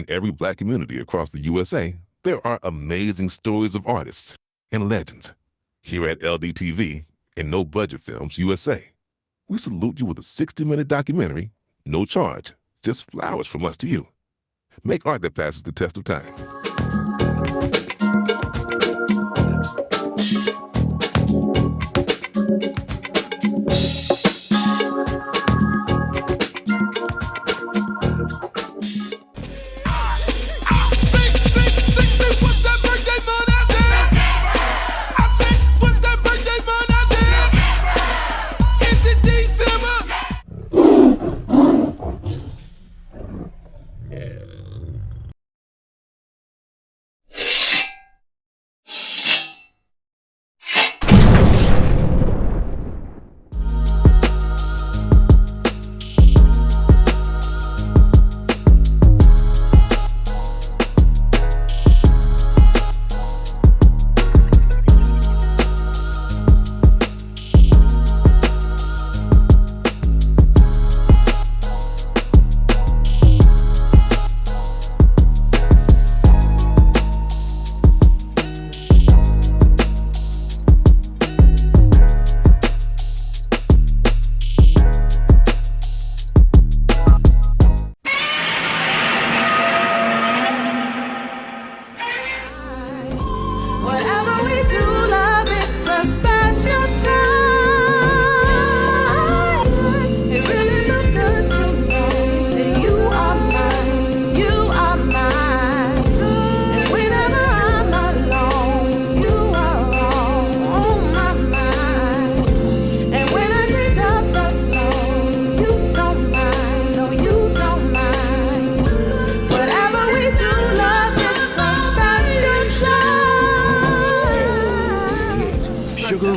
every Black community across the USA, there are amazing stories of artists and legends. Here at LDTV and No Budget Films USA, we salute you with a 60-minute documentary, no charge, just flowers from us to you. Make art that passes the test of time.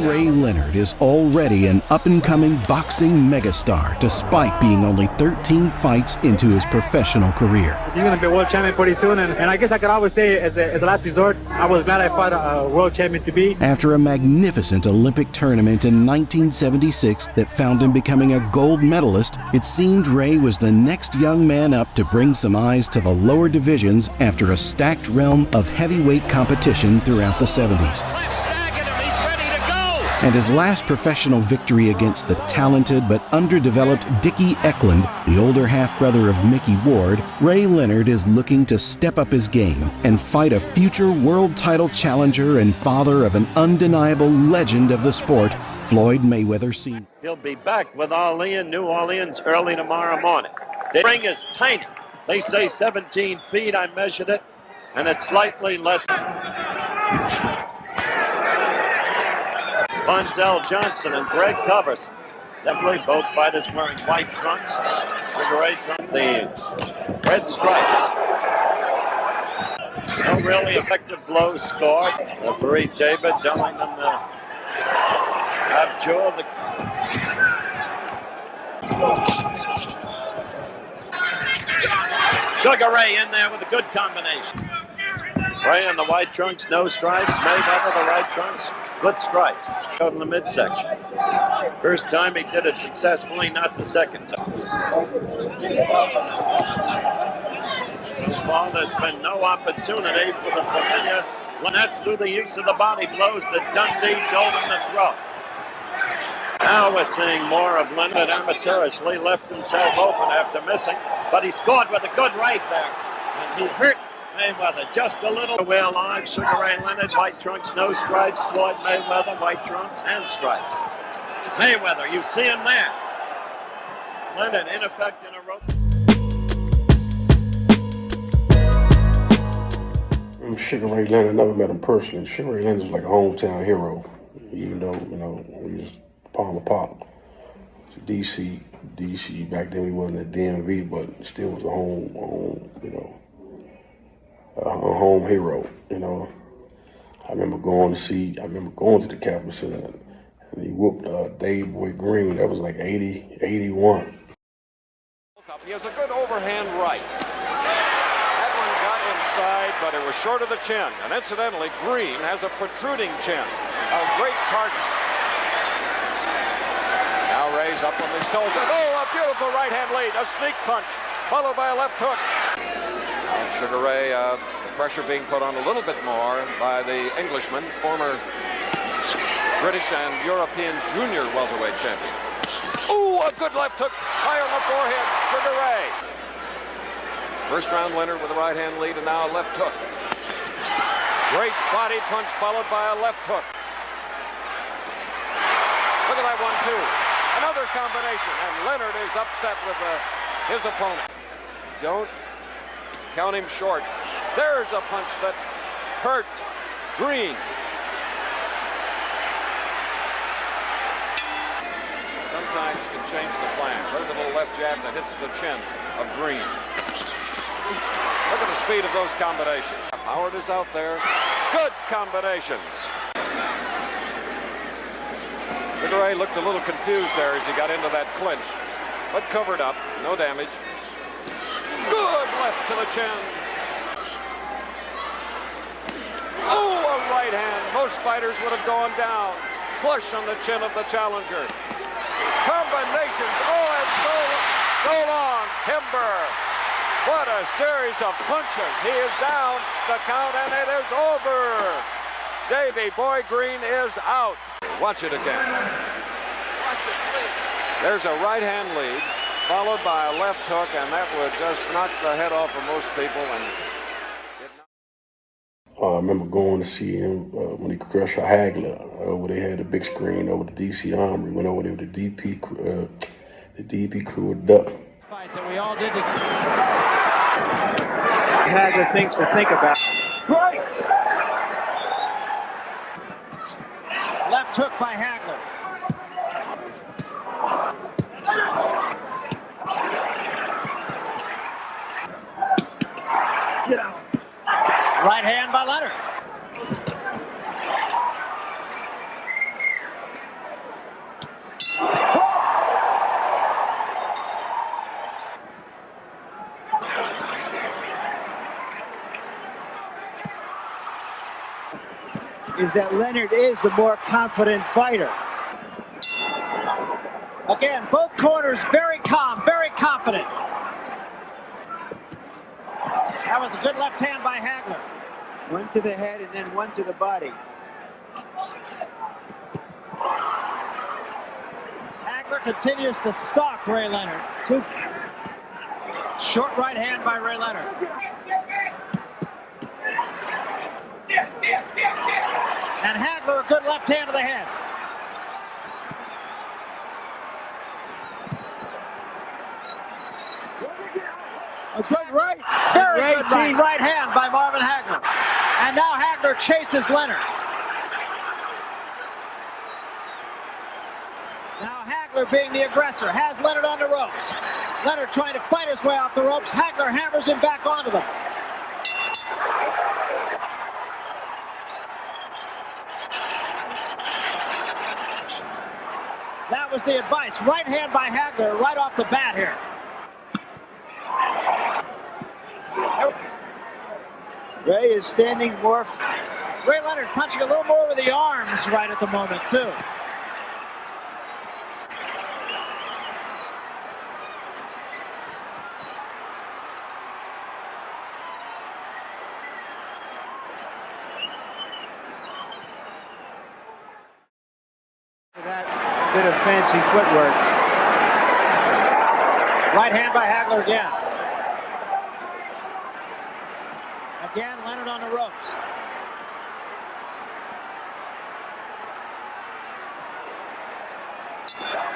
Ray Leonard is already an up-and-coming boxing megastar, despite being only 13 fights into his professional career. You're going to be a world champion pretty soon, and I guess I could always say, as a last resort, I was glad I fought a world champion to be. After a magnificent Olympic tournament in 1976 that found him becoming a gold medalist, it seemed Ray was the next young man up to bring some eyes to the lower divisions after a stacked realm of heavyweight competition throughout the 70s. And his last professional victory against the talented but underdeveloped Dickie Eklund, the older half-brother of Mickey Ward, Ray Leonard is looking to step up his game and fight a future world title challenger and father of an undeniable legend of the sport, Floyd Mayweather Sr. He'll be back with Ali in New Orleans early tomorrow morning. The ring is tiny. They say 17 feet. I measured it, and it's slightly less. Bonzel Johnson and Greg Covers. Both fighters wearing white trunks. Sugar Ray trunks, the red stripes. No really effective blows scored. Referee Tabor telling them to abjure the... Sugar Ray in there with a good combination. Ray in the white trunks, no stripes. Mayweather, the right trunks, with stripes. Go to the midsection. First time he did it successfully, not the second time. So far, there's been no opportunity for the familiar. That's through the use of the body blows that Dundee told him to throw. Now we're seeing more of Leonard amateurishly left himself open after missing, but he scored with a good right there, and he hurt Mayweather just a little. We're alive. Sugar Ray Leonard, white trunks, no stripes. Floyd Mayweather, white trunks and stripes. Mayweather, you see him there. Leonard, in effect, in a rope. I'm Sugar Ray Leonard. Never met him personally. Sugar Ray Leonard is like a hometown hero, even though, we was palm of pop. DC back then we wasn't at DMV, but still was a home, a home hero, I remember going to the Capitol Center, and he whooped Dave Boy Green. That was like 80, 81. He has a good overhand right. That one got inside, but it was short of the chin. And incidentally, Green has a protruding chin. A great target. Now Ray's up on his toes. Oh, a beautiful right hand lead. A sneak punch, followed by a left hook. Sugar Ray, the pressure being put on a little bit more by the Englishman, former British and European junior welterweight champion. Ooh, a good left hook, high on the forehead, Sugar Ray. First round winner with a right hand lead, and now a left hook. Great body punch followed by a left hook. Look at that one, too. Another combination, and Leonard is upset with his opponent. Don't count him short. There's a punch that hurt Green. Sometimes can change the plan. There's a little left jab that hits the chin of Green. Look at the speed of those combinations. Howard is out there. Good combinations. Sugar Ray looked a little confused there as he got into that clinch, but covered up, no damage. Good left to the chin. Oh, a right hand. Most fighters would have gone down. Flush on the chin of the challenger. Combinations. Oh, and so long. Timber. What a series of punches. He is down the count, and it is over. Davey Boy Green is out. Watch it again. Watch it, please. There's a right hand lead, followed by a left hook, and that would just knock the head off of most people. And I remember going to see him when he crushed Hagler. Where they had a big screen over the DC Armory. Went over there with the DP crew of Duck. Fight that we all did. Hagler things to think about. Right. Left hook by Hagler. Get out. Right hand by Leonard. Is that Leonard is the more confident fighter. Again, both corners very calm, very confident. That was a good left hand by Hagler. One to the head and then one to the body. Hagler continues to stalk Ray Leonard. Short right hand by Ray Leonard. And Hagler, a good left hand to the head. A good right, very good right hand by Marvin Hagler. And now Hagler chases Leonard. Now Hagler, being the aggressor, has Leonard on the ropes. Leonard trying to fight his way off the ropes. Hagler hammers him back onto them. That was the advice. Right hand by Hagler right off the bat here. Ray is standing more. Ray Leonard punching a little more with the arms right at the moment, too. That bit of fancy footwork. Right hand by Hagler again. Again, Leonard on the ropes.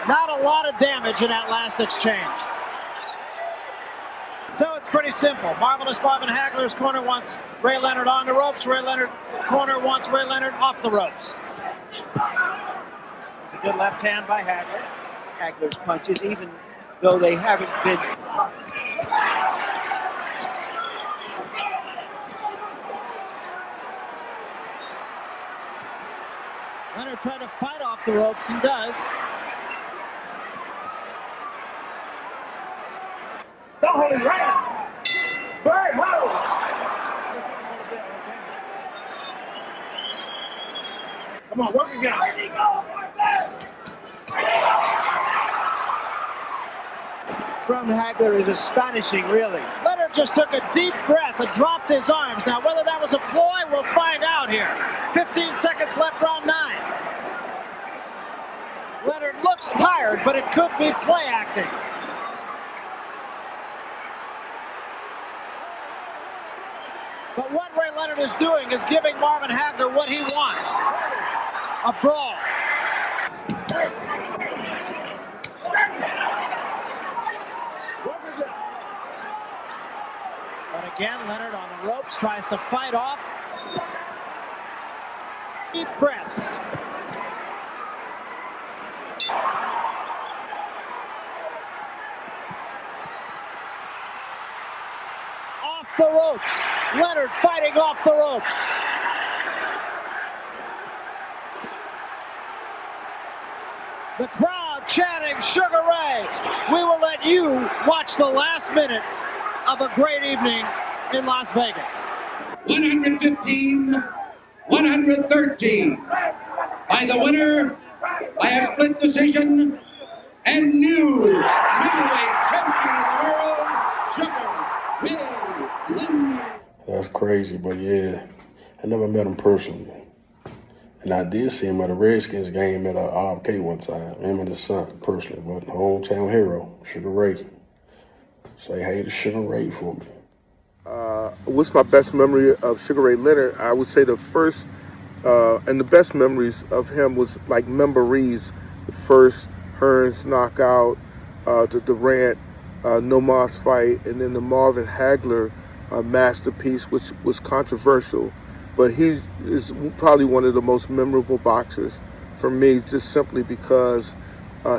Not a lot of damage in that last exchange. So it's pretty simple. Marvelous Marvin Hagler's corner wants Ray Leonard on the ropes. Ray Leonard corner wants Ray Leonard off the ropes. It's a good left hand by Hagler. Hagler's punches, even though they haven't been... Leonard tried to fight off the ropes and does. Don't hold him right. Bird, hold. Come on, work again. Where did he go? from Hagler is astonishing, really. Leonard just took a deep breath and dropped his arms. Now, whether that was a ploy, we'll find out here. 15 seconds left, round 9. Leonard looks tired, but it could be play acting. But what Ray Leonard is doing is giving Marvin Hagler what he wants. A brawl. But again, Leonard on the ropes, tries to fight off. Deep breaths. Off the ropes. Leonard fighting off the ropes. The crowd chanting Sugar Ray. We will let you watch the last minute of a great evening in Las Vegas. 115-113 by the winner by a split decision and new heavyweight champion of the world, Sugar Ray Leonard. That's crazy, but yeah, I never met him personally. And I did see him at a Redskins game at RFK one time, him and his son personally, but hometown hero, Sugar Ray. Say hey to Sugar Ray for me. What's my best memory of Sugar Ray Leonard? I would say the first and the best memories of him was like memories. The first Hearns knockout, the Durant No Moss fight, and then the Marvin Hagler masterpiece, which was controversial. But he is probably one of the most memorable boxers for me, just simply because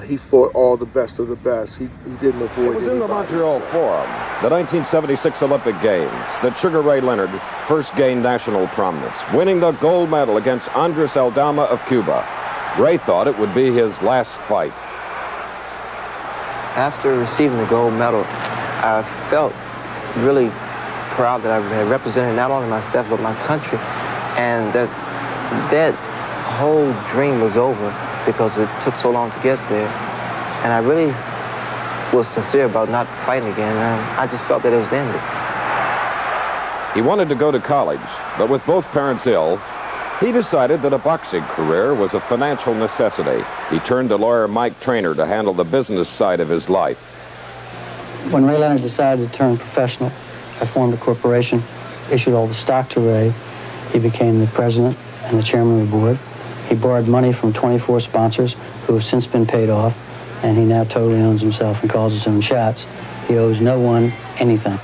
he fought all the best of the best. He didn't avoid It was in the anybody. Montreal Forum, the 1976 Olympic Games, that Sugar Ray Leonard first gained national prominence, winning the gold medal against Andres Aldama of Cuba. Ray thought it would be his last fight. After receiving the gold medal, I felt really proud that I had represented not only myself but my country, and that whole dream was over because it took so long to get there. And I really was sincere about not fighting again, and I just felt that it was ended. He wanted to go to college, but with both parents ill, he decided that a boxing career was a financial necessity. He turned to lawyer Mike Traynor to handle the business side of his life. When Ray Leonard decided to turn professional, I formed a corporation, issued all the stock to Ray. He became the president and the chairman of the board. He borrowed money from 24 sponsors who have since been paid off, and he now totally owns himself and calls his own shots. He owes no one anything.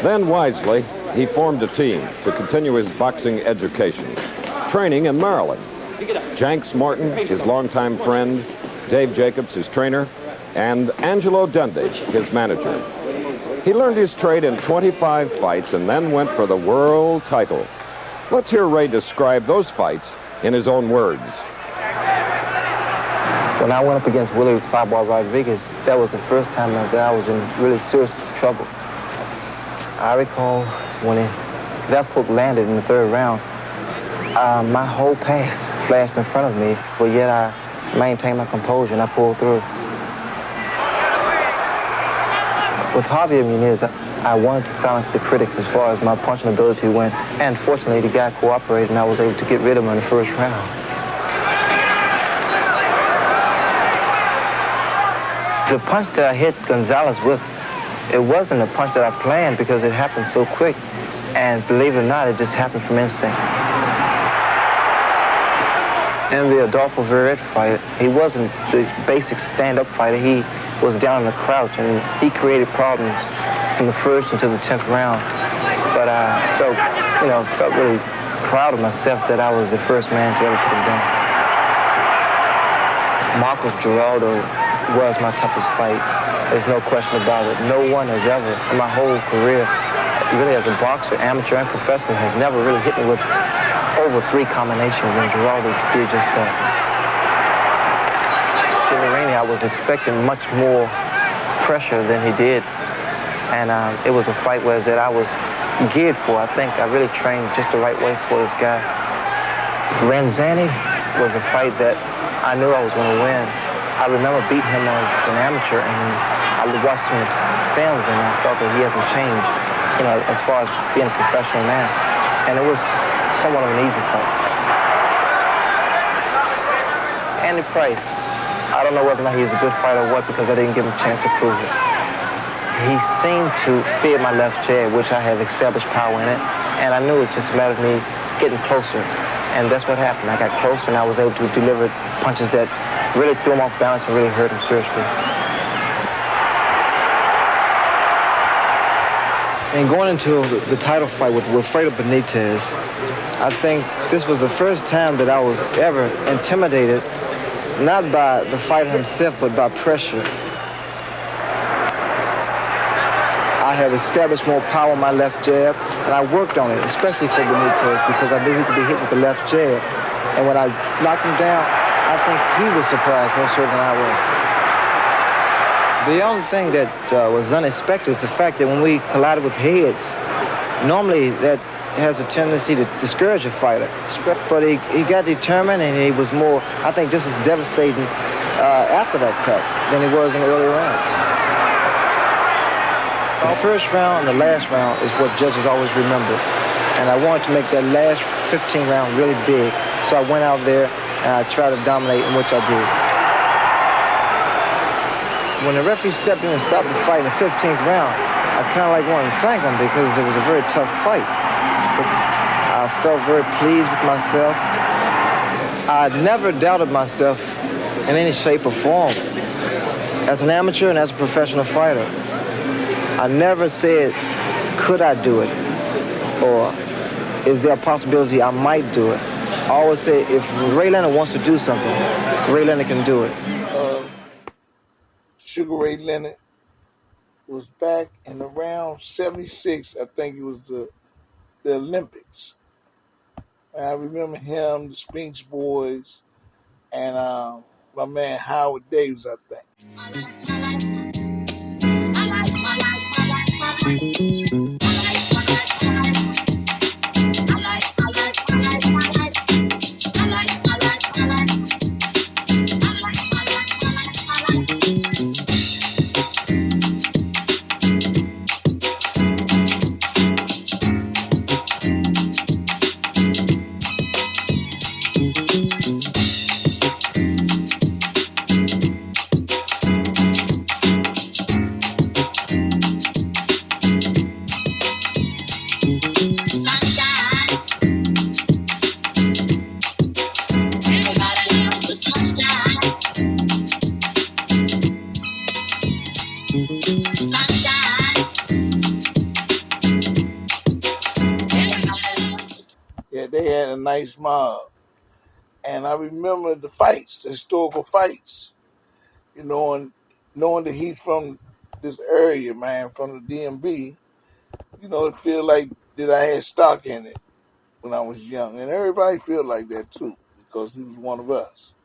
Then, wisely, he formed a team to continue his boxing education, training in Maryland. Janks Morton, his longtime friend, Dave Jacobs, his trainer, and Angelo Dundee, his manager. He learned his trade in 25 fights and then went for the world title. Let's hear Ray describe those fights in his own words. When I went up against Willie Fireball Rodriguez, that was the first time that I was in really serious trouble. I recall when that hook landed in the third round, my whole past flashed in front of me, but yet I maintained my composure and I pulled through. With Javier Muniz, I wanted to silence the critics as far as my punching ability went, and fortunately the guy cooperated and I was able to get rid of him in the first round. The punch that I hit Gonzalez with, it wasn't a punch that I planned because it happened so quick, and believe it or not, it just happened from instinct. In the Adolfo Verret fight, he wasn't the basic stand-up fighter. He was down in the crouch, and he created problems from the first until the 10th round. But I felt really proud of myself that I was the first man to ever put him down. Marcos Geraldo was my toughest fight. There's no question about it. No one has ever, in my whole career, really as a boxer, amateur and professional, has never really hit me with over 3 combinations, and Geraldo did just that. Shimarini, I was expecting much more pressure than he did, and it was a fight that I was geared for. I think I really trained just the right way for this guy. Ranzani was a fight that I knew I was going to win, I remember beating him as an amateur, and I watched some of the films, and I felt that he hasn't changed, as far as being a professional now. And it was somewhat of an easy fight. Andy Price, I don't know whether or not he's a good fighter or what, because I didn't give him a chance to prove it. He seemed to fear my left jab, which I have established power in it, and I knew it just mattered me getting closer. And that's what happened. I got closer, and I was able to deliver punches that really threw him off balance and really hurt him seriously. And going into the title fight with Wilfredo Benitez, I think this was the first time that I was ever intimidated, not by the fighter himself, but by pressure. I have established more power on my left jab, and I worked on it, especially for Benitez, because I knew he could be hit with the left jab. And when I knocked him down, I think he was surprised more so than I was. The only thing that was unexpected is the fact that when we collided with heads, normally that has a tendency to discourage a fighter. But he got determined, and he was more, I think, just as devastating after that cut than he was in the early rounds. The first round and the last round is what judges always remember. And I wanted to make that last 15 round really big. So I went out there and I tried to dominate, in which I did. When the referee stepped in and stopped the fight in the 15th round, I kind of wanted to thank him because it was a very tough fight. But I felt very pleased with myself. I never doubted myself in any shape or form. As an amateur and as a professional fighter, I never said, could I do it? Or is there a possibility I might do it? I always say, if Ray Leonard wants to do something, Ray Leonard can do it. Sugar Ray Leonard was back in around 76. I think it was the Olympics. And I remember him, the Spinks Boys, and my man Howard Davis, I think. Nice mob. And I remember the fights, the historical fights, and knowing that he's from this area, man, from the DMV, it feel like that I had stock in it when I was young. And everybody feel like that too, because he was one of us.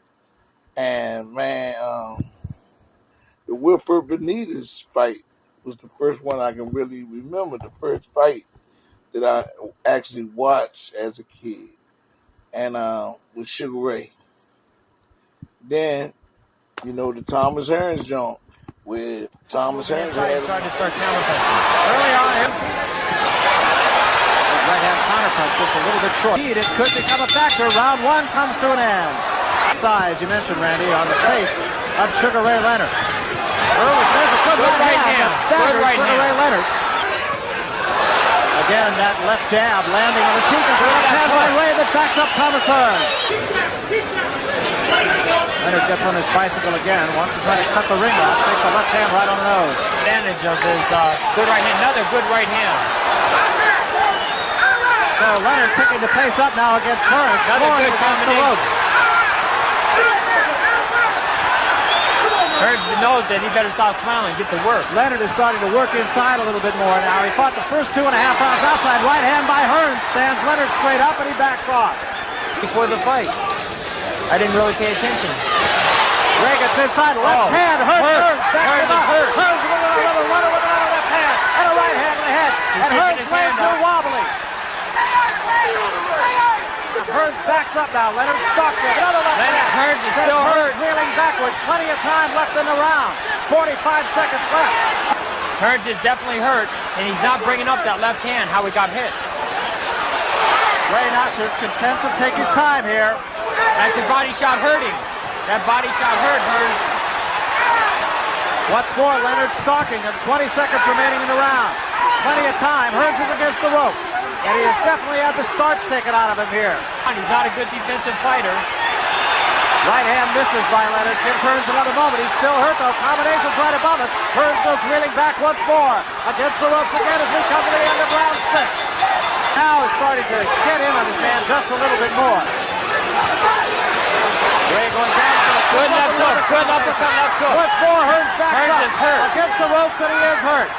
And man, the Wilfred Benitez fight was the first one I can really remember, the first fight that I actually watched as a kid. And with Sugar Ray. Then, the Thomas Hearns joint, where Thomas Hearns had tried to start counterpunching. Early on, right hand counterpunch just a little bit short. It could become a factor. Round one comes to an end. Thighs, you mentioned, Randy, on the face of Sugar Ray Leonard. Early, there's a good right hand. Staggered Sugar Ray Leonard. Again, that left jab landing on the cheek as the left hand by Ray that backs up Thomas Hearns. Leonard gets on his bicycle again, wants to try to cut the ring off, takes a left hand right on the nose. Advantage of his good right hand, another good right hand. So Leonard picking the pace up now against Hearns. Another good combination. Hearns knows that he better stop smiling and get to work. Leonard is starting to work inside a little bit more now. He fought the first 2.5 rounds outside. Right hand by Hearns. Stands Leonard straight up and he backs off. Before the fight, I didn't really pay attention. Ray gets inside. Left hand. Hearns backs him up. Hearns with another runner with another left hand. And a right hand in the head. And Hearns lands her wobbly. Hearns backs up now. Leonard stalks him. Another left hand. Hearns is still hurt. Reeling backwards. Plenty of time left in the round. 45 seconds left. Hearns is definitely hurt, and he's not bringing up that left hand, how he got hit. Ray Notcher's content to take his time here. That's a body shot hurting. That body shot hurt Hearns. What's more, Leonard stalking him. 20 seconds remaining in the round. Plenty of time. Hearns is against the ropes. And he has definitely had the starch taken out of him here. He's not a good defensive fighter. Right hand misses by Leonard. Gives Hearns another moment. He's still hurt though. Combination's right above us. Hearns goes reeling back once more. Against the ropes again as we come to the end of round 6. Now is starting to get in on his man just a little bit more. Ray going down. Good left hook. Good uppercut left hook. Once more, Hearns backs Hearns up. is hurt. Against the ropes and he is hurt.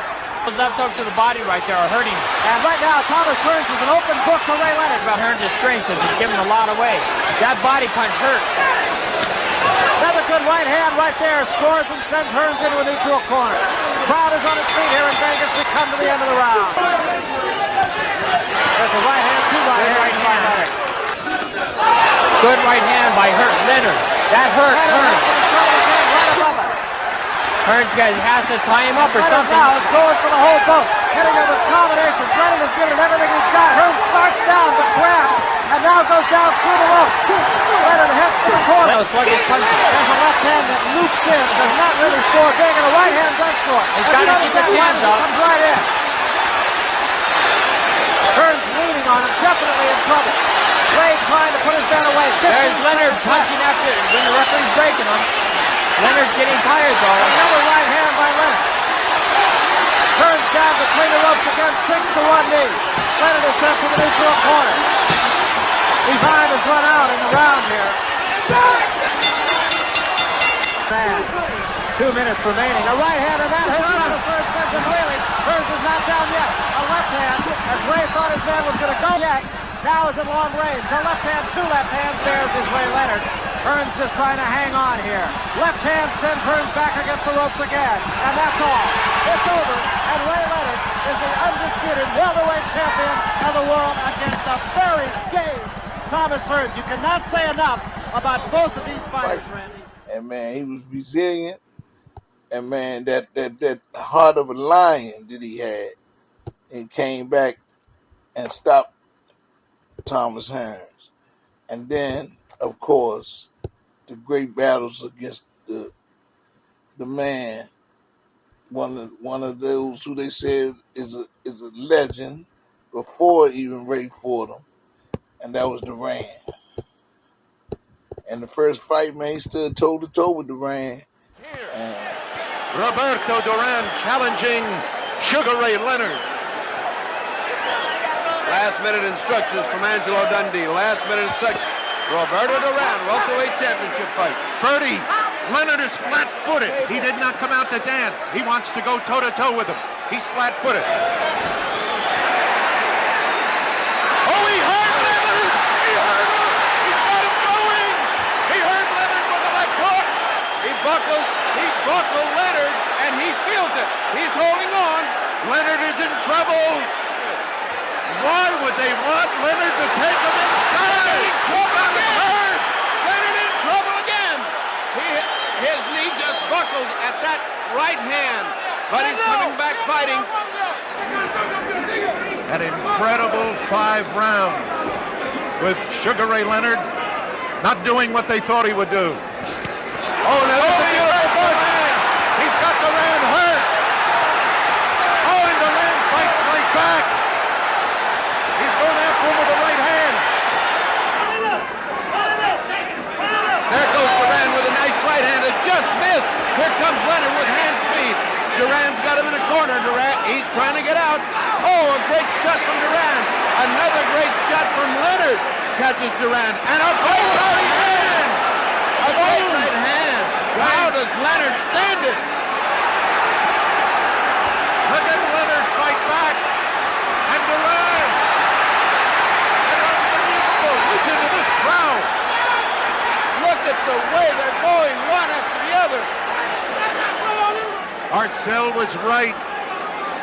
Those left hooks to the body right there are hurting. And right now, Thomas Hearns is an open book to Ray Leonard. About Hearns' strength is he's giving a lot away. That body punch hurt. Another good right hand right there. Scores and sends Hearns into a neutral corner. Crowd is on its feet here in Vegas. We come to the end of the round. There's a right hand, two right hands by Leonard. Good right hand by Leonard. That hurt Hearns. Hearns has to tie him up or something. Now is going for the whole boat. Hitting it with combinations. Leonard has given it everything he's got. Hearns starts down but grabs and now goes down through the ropes. Leonard heads for the corner. That was sluggish punching. There's a left hand that loops in. Does not really score big, and a right hand does score. He's got to keep his hands up. Comes right in. Hearns leaning on him. Definitely in trouble. Ray trying to put his man away. There's Leonard punching after when the referee's breaking him. Leonard's getting tired though. Another right hand by Leonard. Hearns down between the ropes again, 6-1 knee. Leonard is sent to the neutral corner. Time has run out in the round here. Man, 2 minutes remaining. A right hand and that hurts Thomas Hearns, sends him reeling. Hearns is not down yet. A left hand, as Ray thought his man was going to go yet. Now is at long range. A left hand, two left hands. There's his Ray Leonard. Hearns just trying to hang on here. Left hand sends Hearns back against the ropes again. And that's all. It's over. And Ray Leonard is the undisputed welterweight champion of the world against a very game Thomas Hearns. You cannot say enough about both of these fighters, Randy. And man, he was resilient. And man, that heart of a lion that he had. And came back and stopped Thomas Hearns. And then, of course, the great battles against the man, one of those who they said is a legend before even Ray fought him, and that was Duran. And the first fight, man, he stood toe to toe with Duran. Roberto Duran challenging Sugar Ray Leonard. Last minute instructions from Angelo Dundee. Last minute instructions. Roberto Duran, welterweight championship fight. Ferdy, Leonard is flat-footed. He did not come out to dance. He wants to go toe-to-toe with him. He's flat-footed. Oh, he hurt Leonard! He hurt him! He's got him going! He hurt Leonard with the left hook! He buckled Leonard, and he feels it. He's holding on. Leonard is in trouble. Why would they want Leonard to take him inside? Leonard in trouble again. His knee just buckled at that right hand, but he's coming back fighting. An incredible 5 rounds with Sugar Ray Leonard not doing what they thought he would do. Oh, now that's a beautiful man. He's got Duran hurt. Oh, and Duran fights right back. He's going after him with the right hand. There goes Duran with a nice right hand. It just missed. Here comes Leonard with hand speed. Duran's got him in a corner. Duran, he's trying to get out. Oh, a great shot from Duran. Another great shot from Leonard. Catches Duran. And a great right hand. A great right hand. How does Leonard stand it? Look at Leonard fight back. And Duran. An unbelievable reach into this crowd. Look at the way they're going one after the other. Arcel was right.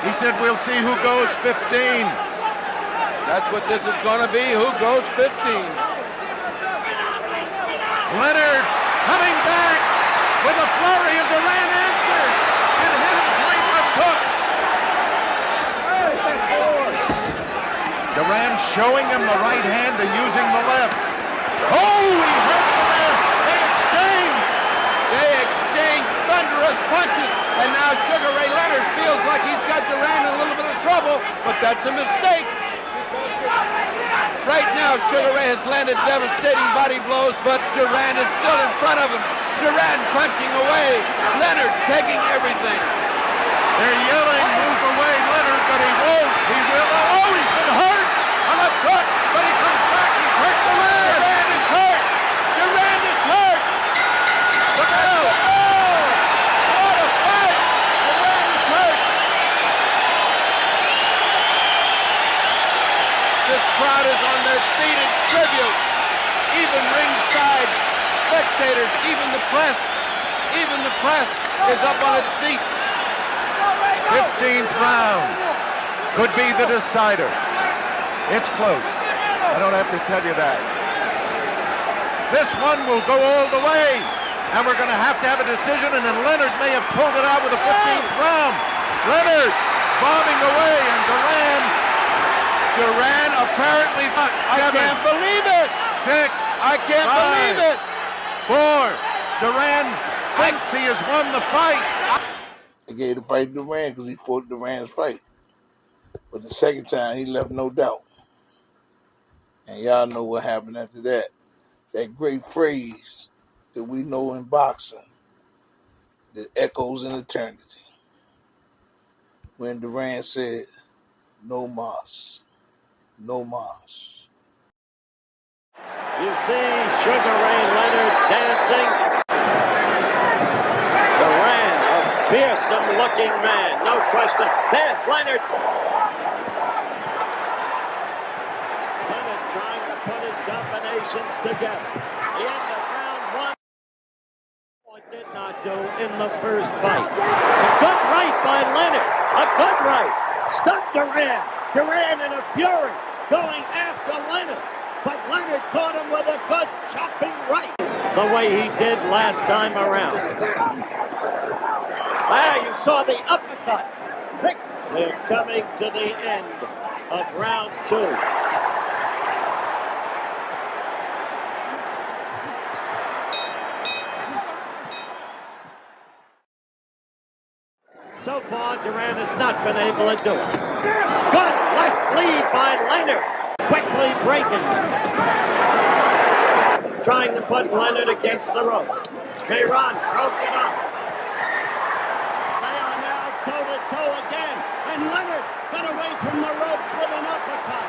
He said we'll see who goes 15. That's what this is going to be. Who goes 15? Leonard coming back with a flurry, and Durant answers and hit him clean left hook. Durant showing him the right hand and using the left. Oh, he hurt Durant. They exchange. They exchange thunderous punches, and now Sugar Ray Leonard feels like he's got Durant in a little bit of trouble, but that's a mistake. Right now, Sugar Ray has landed devastating body blows, but Durant is still in front of him. Durant punching away. Leonard taking everything. They're yelling, move away, Leonard, but he won't. He will. Oh, he's been hurt on a foot, but he comes back. He's hurt Durant. Durant is hurt. Durant is hurt. Look out. Oh, what a fight. Durant is hurt. This crowd is on their feet in tribute. Even ringside spectators, even the press is up on its feet. 15th round could be the decider. It's close. I don't have to tell you that. This one will go all the way, and we're going to have a decision, and then Leonard may have pulled it out with a 15th round. Leonard bombing away, and Durant apparently, I can't believe it. 6, I can't believe it. 4. Durant thinks he has won the fight. They gave the fight to Durant because he fought Durant's fight. But the second time, he left no doubt. And y'all know what happened after that. That great phrase that we know in boxing that echoes in eternity. When Durant said, no mas, no mas. You see Sugar Ray Leonard dancing. Durant, a fearsome-looking man, no question. There's Leonard. Leonard trying to put his combinations together. The end of round one. What did not do in the first fight. A good right by Leonard. A good right. Stuck Durant. Durant in a fury, going after Leonard. But Leonard caught him with a good chopping right. The way he did last time around. You saw the uppercut. We're coming to the end of round 2. So far, Durant has not been able to do it. Good left lead by Leonard. Quickly breaking. Trying to put Leonard against the ropes. Marion broke it up. They are now toe-to-toe again. And Leonard got away from the ropes with an uppercut.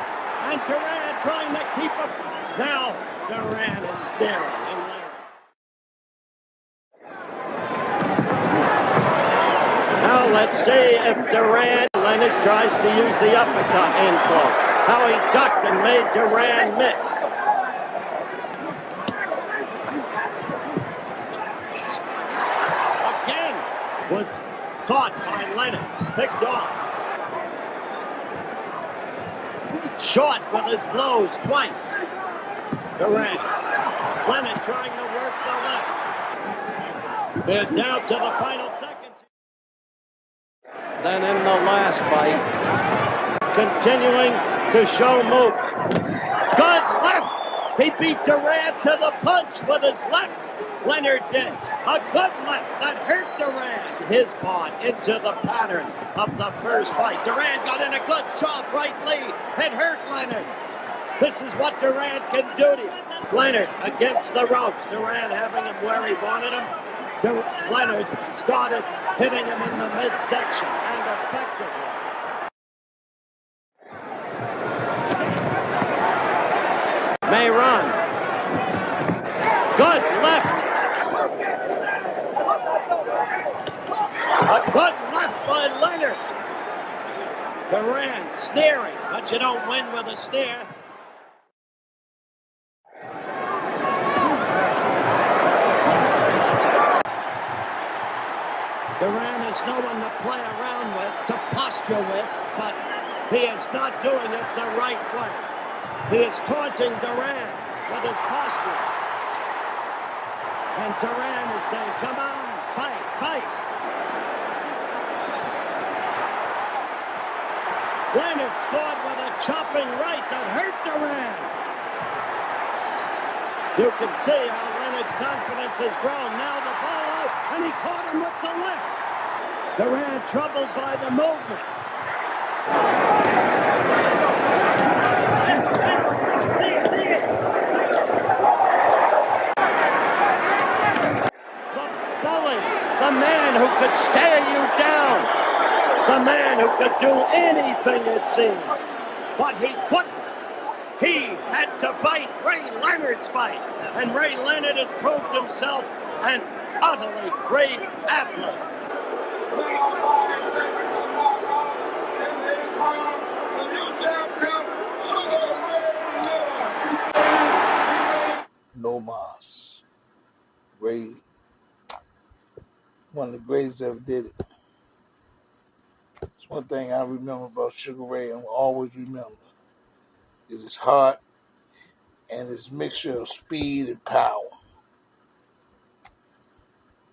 And Durant trying to keep up. Now Durant is staring at Leonard. Now let's see if Leonard tries to use the uppercut in close. How he ducked and made Durant miss. Again was caught by Leonard. Picked off. Short with his blows twice. Durant. Leonard trying to work the left. We're down to the final seconds. Then in the last fight, continuing to show movement. Good left. He beat Durant to the punch with his left. Leonard did. A good left that hurt Durant. His part into the pattern of the first fight. Durant got in a good sharp right lead. It hurt Leonard. This is what Durant can do to you. Leonard against the ropes. Durant having him where he wanted him. Leonard started hitting him in the midsection and effectively. Marion. Good left. A good left by Leonard. Durant staring, but you don't win with a stare. Durant has no one to play around with, to posture with, but he is not doing it the right way. He is taunting Durant with his posture. And Duran is saying, come on, fight, fight. Leonard scored with a chopping right that hurt Duran. You can see how Leonard's confidence has grown. Now the ball out, and he caught him with the left. Duran troubled by the movement. The bully, the man who could stare you down, the man who could do anything, it seemed. But he couldn't. He had to fight Ray Leonard's fight. And Ray Leonard has proved himself an utterly great athlete. No mas. Ray, one of the greatest ever did it. It's one thing I remember about Sugar Ray and will always remember is his heart and his mixture of speed and power.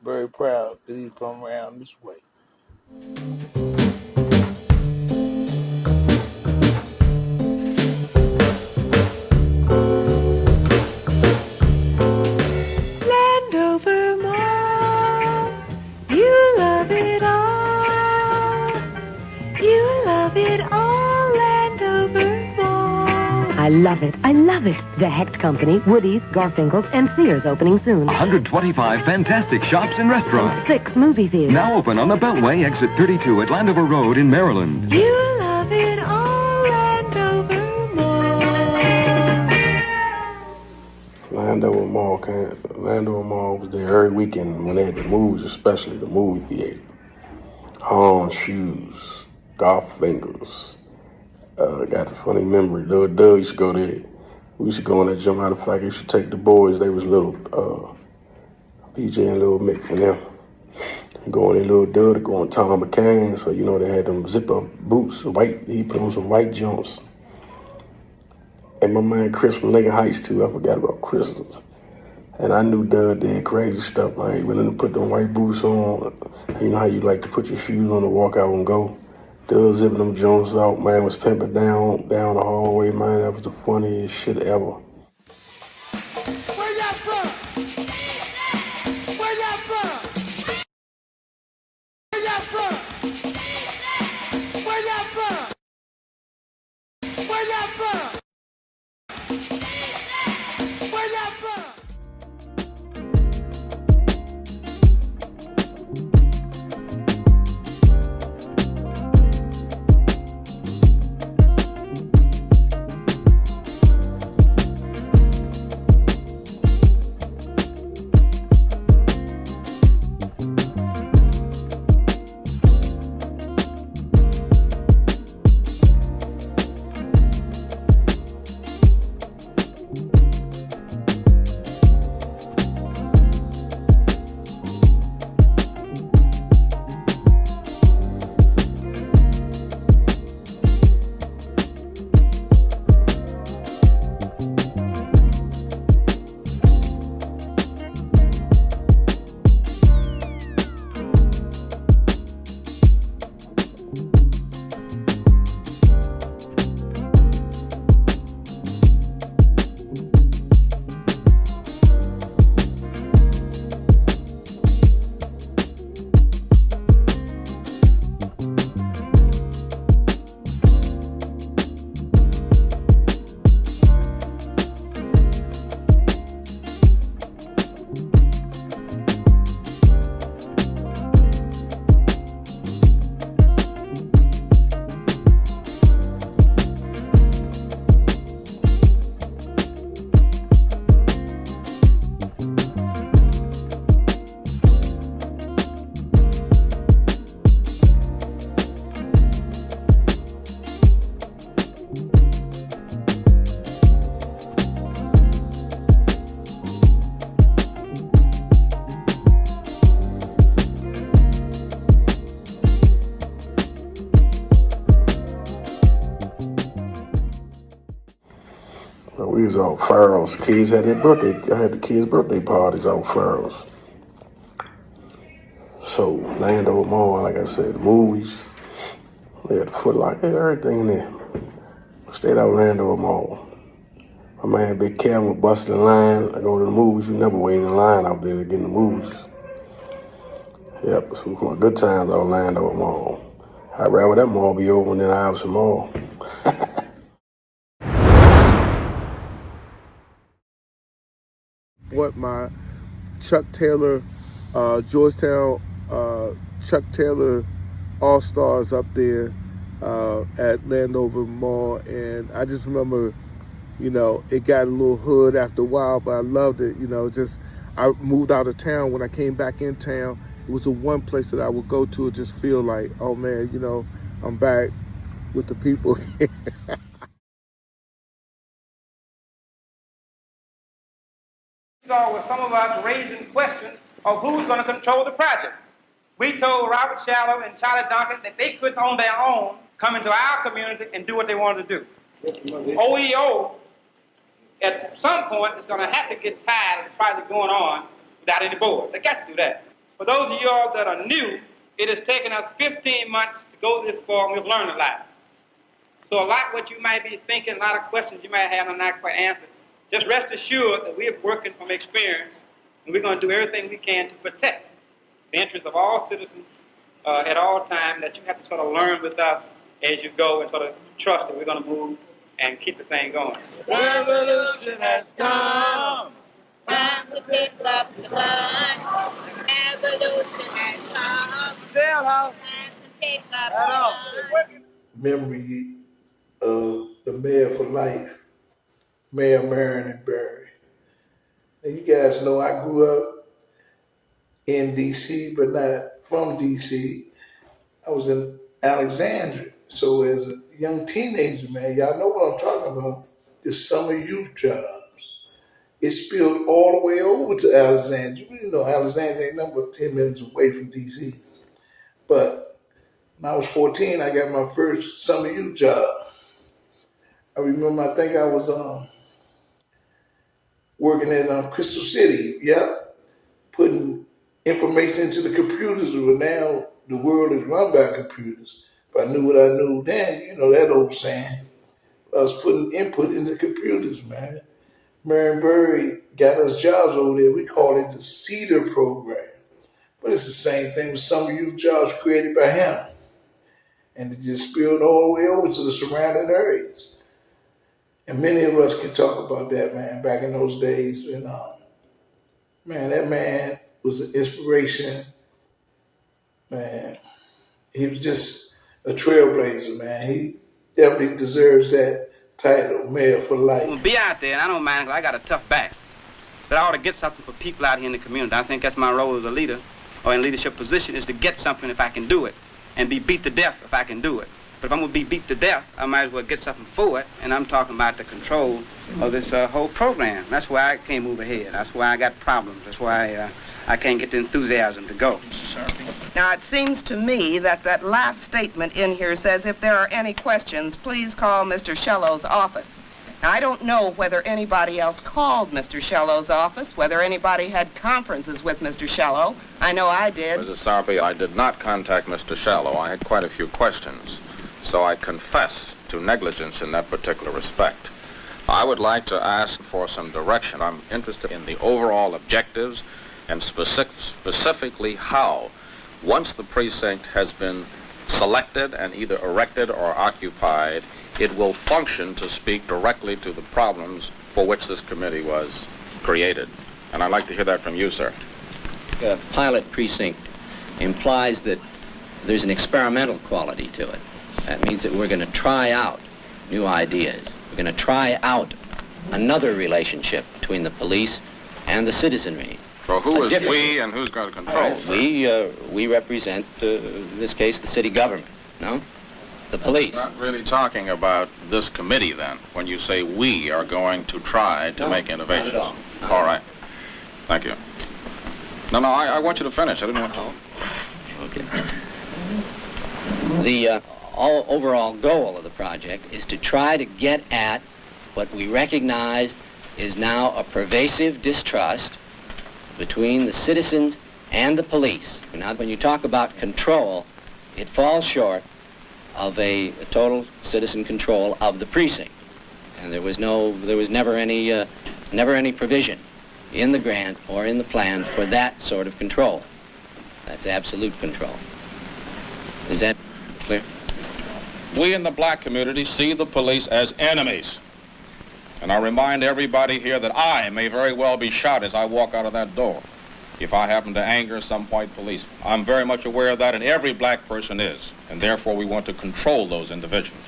Very proud that he's from around this way. Landover Mall, you love it all. You love it all, Landover Mall. I love it. I love it. The Hecht Company, Woody's, Garfinkel's, and Sears opening soon. 125 fantastic shops and restaurants. 6 movie theaters. Now open on the Beltway, exit 32 at Landover Road in Maryland. You love it all, Landover Mall. Landover Mall was there every weekend when they had the movies, especially the movie theater. Hans shoes, Garfinkel's. Got a funny memory. Doug used to go there. We used to go in that jump. Out of fact, we used to take the boys. They was little BJ and Little Mick and them. And go in there, Little Doug to go on Tom McCain. So, you know, they had them zip-up boots, white. He put on some white jumps. And my man Chris from Lincoln Heights, too. I forgot about Chris. And I knew Doug did crazy stuff. Like, he went in and put them white boots on. You know how you like to put your shoes on and walk out and go. Doug zipping them Jones out, man, was pimping down the hallway, man. That was the funniest shit ever. Where y'all from? Where y'all from? Where y'all from? Where y'all from? Where y'all from? Where y'all from? we was on Farrell's. Kids had their birthday. I had the kids' birthday parties on Farrell's. So Landover Mall, like I said, the movies. We had the Foot Locker, everything in there. Stayed out Landover Mall. My man Big Kevin was busting the line. I go to the movies. You never wait in line out there to get in the movies. Yep, some good times out Landover Mall. I'd rather that mall be open than Iverson Mall. Bought my Chuck Taylor, Georgetown Chuck Taylor All-Stars up there at Landover Mall, and I just remember, you know, it got a little hood after a while, but I loved it. You know, just I moved out of town. When I came back in town, it was the one place that I would go to and just feel like, oh man, you know, I'm back with the people again. So with some of us raising questions of who's going to control the project. We told Robert Shallow and Charlie Duncan that they couldn't on their own come into our community and do what they wanted to do. OEO, at some point, is going to have to get tired of the project going on without any board. They got to do that. For those of you all that are new, it has taken us 15 months to go this far, and we've learned a lot. So a lot what you might be thinking, a lot of questions you might have and not quite answered, just rest assured that we are working from experience, and we're going to do everything we can to protect the interests of all citizens at all times, that you have to sort of learn with us as you go and sort of trust that we're going to move and keep the thing going. Revolution has come. Time to pick up the gun. Revolution has come. Time to pick up the gun. Memory of the mayor for life, Mayor Marion Barry. And you guys know I grew up in D.C., but not from D.C. I was in Alexandria. So as a young teenager, man, y'all know what I'm talking about, the summer youth jobs. It spilled all the way over to Alexandria. You know, Alexandria ain't nothing but 10 minutes away from D.C. But when I was 14, I got my first summer youth job. I remember, I think I was working at Crystal City, putting information into the computers. But now the world is run by computers. If I knew what I knew then, you know that old saying. I was putting input into computers, man. Marion Barry got us jobs over there. We call it the CEDAR program. But it's the same thing with some youth jobs created by him. And it just spilled all the way over to the surrounding areas. And many of us can talk about that, man, back in those days. And man, that man was an inspiration. Man, he was just a trailblazer, man. He definitely deserves that title, Mayor for Life. We'll be out there, and I don't mind, I got a tough back. But I ought to get something for people out here in the community. I think that's my role as a leader, or in leadership position, is to get something if I can do it, and be beat to death if I can do it. But if I'm going to be beat to death, I might as well get something for it, and I'm talking about the control of this whole program. That's why I can't move ahead. That's why I got problems. That's why I can't get the enthusiasm to go. Now, it seems to me that that last statement in here says, if there are any questions, please call Mr. Shellow's office. Now, I don't know whether anybody else called Mr. Shellow's office, whether anybody had conferences with Mr. Shellow. I know I did. Mrs. Sarpy, I did not contact Mr. Shallow. I had quite a few questions, so I confess to negligence in that particular respect. I would like to ask for some direction. I'm interested in the overall objectives and specifically how, once the precinct has been selected and either erected or occupied, it will function to speak directly to the problems for which this committee was created. And I'd like to hear that from you, sir. A pilot precinct implies that there's an experimental quality to it. That means that we're going to try out new ideas. We're going to try out another relationship between the police and the citizenry. So who is we and who's got control? We represent, in this case, the city government, no? The police. You're not really talking about this committee, then, when you say we are going to try to make innovations. Not at all. All right. Thank you. No, I want you to finish. I didn't want to. Okay. The overall goal of the project is to try to get at what we recognize is now a pervasive distrust between the citizens and the police. Now, when you talk about control, it falls short of a total citizen control of the precinct. And there was never any provision in the grant or in the plan for that sort of control. That's absolute control. Is that clear? We in the black community see the police as enemies. And I remind everybody here that I may very well be shot as I walk out of that door if I happen to anger some white police. I'm very much aware of that, and every black person is. And therefore we want to control those individuals,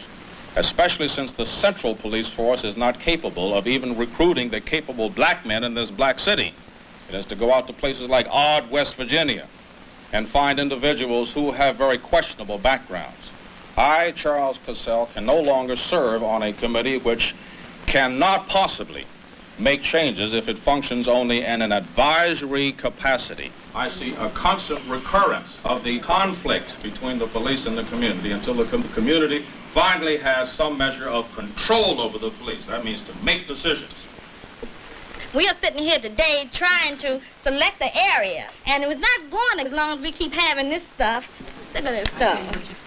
especially since the central police force is not capable of even recruiting the capable black men in this black city. It has to go out to places like Odd, West Virginia, and find individuals who have very questionable backgrounds. I, Charles Cassell, can no longer serve on a committee which cannot possibly make changes if it functions only in an advisory capacity. I see a constant recurrence of the conflict between the police and the community until the community finally has some measure of control over the police. That means to make decisions. We are sitting here today trying to select the area, and it was not going as long as we keep having this stuff. Look at this stuff.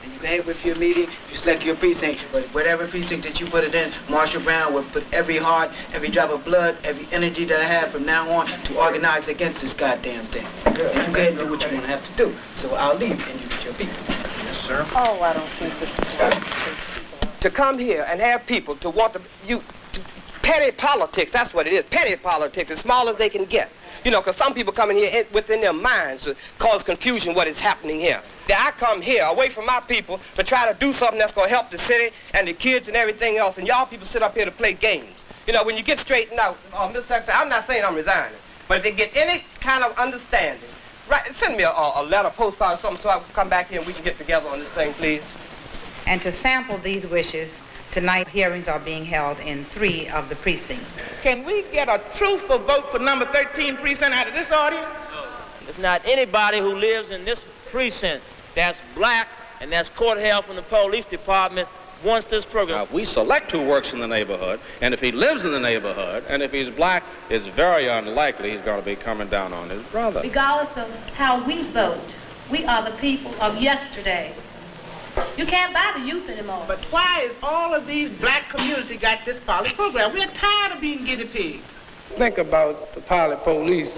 And you behave with your meeting, you select your precinct, but whatever precinct that you put it in, Marshall Brown will put every heart, every drop of blood, every energy that I have from now on to organize against this goddamn thing. And you can't do what you're going to have to do. So I'll leave and you get your people. Yes, sir. Oh, I don't think this is right. To come here and have people to want to petty politics, that's what it is. Petty politics, as small as they can get. You know, because some people come in here within their minds to cause confusion what is happening here. I come here away from my people to try to do something that's going to help the city and the kids and everything else, and y'all people sit up here to play games. You know, when you get straightened out, Mr. Secretary, I'm not saying I'm resigning, but if they get any kind of understanding, right, send me a letter, postcard, or something, so I can come back here and we can get together on this thing, please. And to sample these wishes, tonight hearings are being held in 3 of the precincts. Can we get a truthful vote for number 13 precinct out of this audience? It's not anybody who lives in this precinct that's black and that's court-held from the police department wants this program. We select who works in the neighborhood, and if he lives in the neighborhood, and if he's black, it's very unlikely he's going to be coming down on his brother. Regardless of how we vote, we are the people of yesterday. You can't buy the youth anymore. But why is all of these black community got this pilot program? We're tired of being guinea pigs. Think about the pilot police.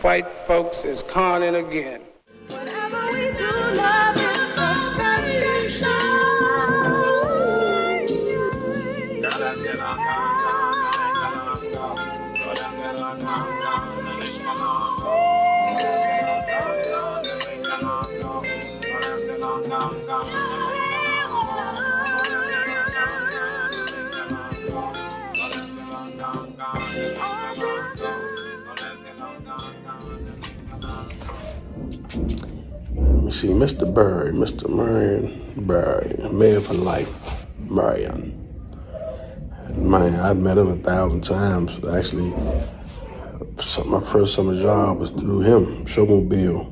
White folks is conning again. Whatever we do, love is a special You see, Mr. Barry, Mr. Marion Barry, Mayor for Life, Marion. Man, I'd met him 1,000 times. Actually, my first summer job was through him, Showmobile.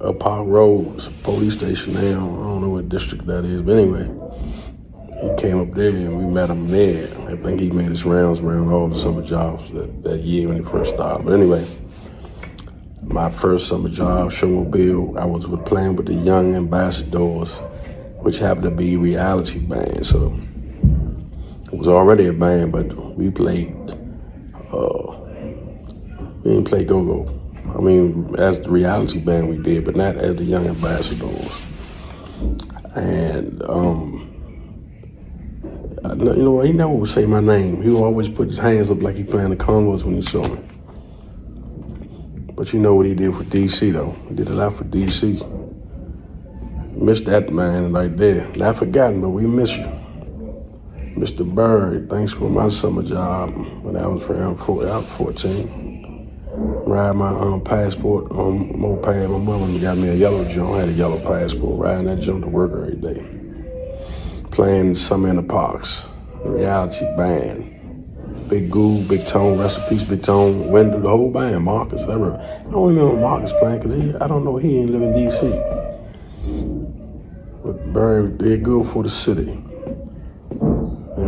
Up Park Road, it's a police station now. I don't know what district that is, but anyway, he came up there and we met him there. I think he made his rounds around all the summer jobs that year when he first started. But anyway, my first summer job, Showmobile, I was playing with the Young Ambassadors, which happened to be a reality band. So it was already a band, but we played, we didn't play go-go. I mean, as the reality band we did, but not as the Young Ambassadors. And, you know what, he never would say my name. He would always put his hands up like he playing the congos when he saw me. But you know what he did for D.C. though? He did a lot for D.C. Missed that man right there. Not forgotten, but we miss you. Mr. Barry, thanks for my summer job when I was around 14. Ride my passport on moped. My mother got me a yellow jump. I had a yellow passport. Riding that jump to work every day. Playing Summer in the Parks. Reality band. Big Goo, Big Tone, rest in peace, Big Tone. Went through the whole band. Marcus, I don't remember Marcus playing because I don't know, he ain't live in D.C. But Barry did good for the city.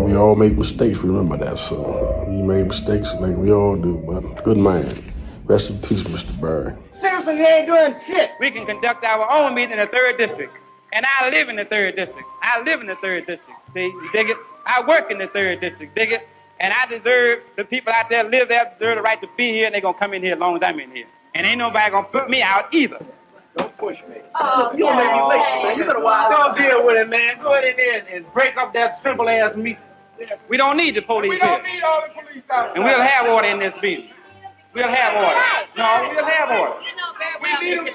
we all make mistakes, remember that. So he made mistakes like we all do, but good man. Rest in peace, Mr. Barry. Seriously, he ain't doing shit. We can conduct our own meeting in the 3rd District. And I live in the 3rd District. I live in the 3rd District. See, you dig it? I work in the 3rd District, dig it? And I deserve, the people out there live there, deserve the right to be here, and they're going to come in here as long as I'm in here. And ain't nobody going to put me out either. Don't push me. You don't make me late, man. You better don't deal with it, man. Go ahead in there and break up that simple ass meeting. We don't need the police we here. don't need all the police out there. And we'll have order in this meeting. We'll have order. No, we'll have order.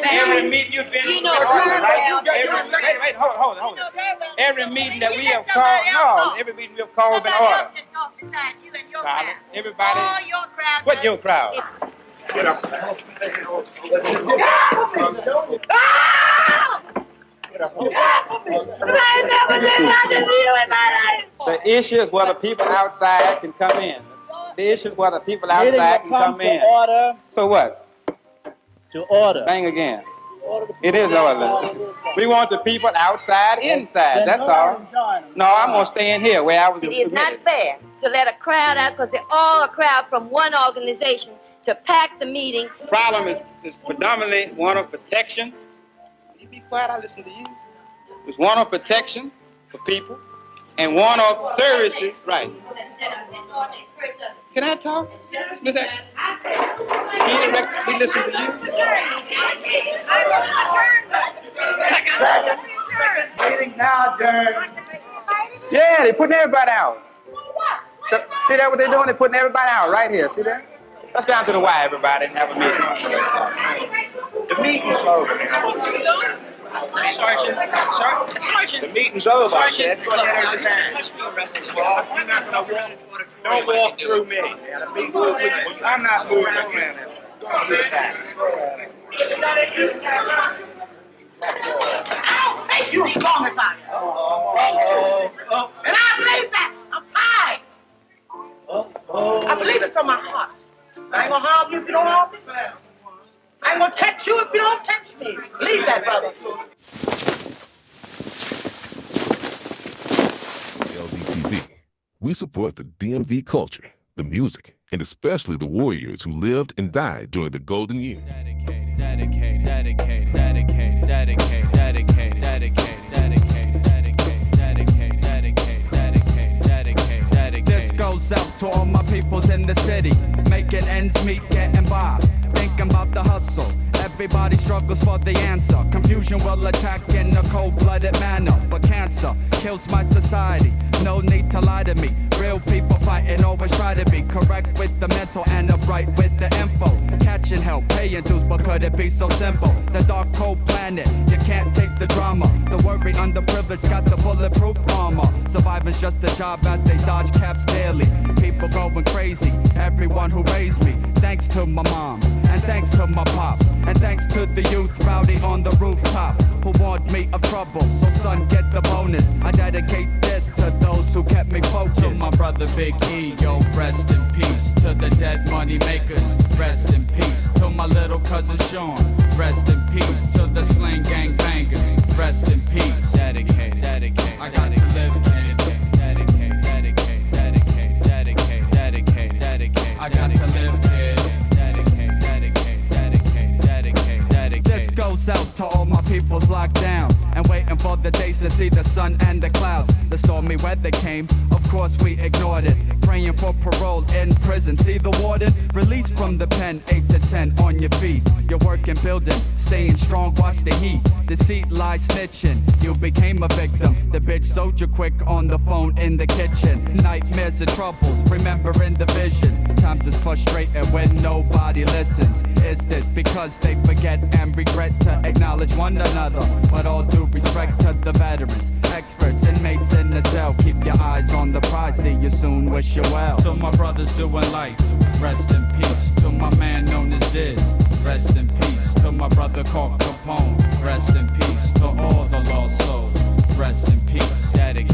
Every meeting you've been in order, right? Wait, hold on. Every meeting that we have called, every meeting we have called has been ordered. Everybody, what your crowd? Get up. The issue is whether people outside can come in. The issue is whether people outside can come in. Order. So what? To order. Bang again. It is order. We want the people outside, inside. That's all. No, I'm going to stay in here where I was. It is not fair to let a crowd out because they're all a crowd from one organization to pack the meeting. The problem is predominantly one of protection. You be quiet, I listen to you. It's one of protection for people and one of services, right. Can I talk? Listen. We listen to you. Meeting now, adjourned. Yeah, they're putting everybody out. See that what they're doing? They're putting everybody out right here. See that? Let's go down to the Y, everybody, and have a meeting. The meeting's over. Sergeant. The meeting's over. Sergeant. Don't walk through me. I'm not moving. I don't think you're strong as I am. And I believe that. I'm tired. I believe it from my heart. I ain't gonna harm you if you don't harm me. I ain't gonna touch you if you don't touch me. Believe that, brother. LDTV. We support the DMV culture, the music, and especially the warriors who lived and died during the Golden Years. This goes out to all my peoples in the city, making ends meet, getting by, thinking about the hustle. Everybody struggles for the answer. Confusion will attack in a cold-blooded manner, but cancer kills my society. No need to lie to me. Real people fighting always try to be correct with the mental and upright with the info. Catching hell, paying dues, but could it be so simple? The dark, cold planet, you can't take the drama. The worry, underprivileged, got the bulletproof armor. Surviving's just a job as they dodge caps daily. People going crazy, everyone who raised me. Thanks to my moms, and thanks to my pops, and thanks to the youth rowdy on the rooftop who warned me of trouble, so son, get the bonus. I dedicate this to those who kept me focused. To my brother Big E, yo, rest in peace. To the dead money makers, rest in peace. To my little cousin Sean, rest in peace. To the slang gang bangers, rest in peace. Dedicate, I got to live, kid. Dedicate, I got to live, kid. This goes out to all my peoples locked down and waiting for the days to see the sun and the clouds. The stormy weather came, of course we ignored it. Praying for parole in prison. See the warden? Released from the pen, 8 to 10 on your feet. You're working, building, staying strong, watch the heat. Deceit, lies, snitching. You became a victim. The bitch soldier quick on the phone in the kitchen. Nightmares and troubles, remembering the vision. Times is frustrating when nobody listens. Is this because they forget and regret to acknowledge one another? But all due respect to the veterans, experts, inmates in the cell. Keep your eyes on the prize, see you soon, wish you well. To my brothers doing life, rest in peace. To my man known as Diz, rest in peace. To my brother called Capone, rest in peace. To all the lost souls, rest in peace. Dedicate.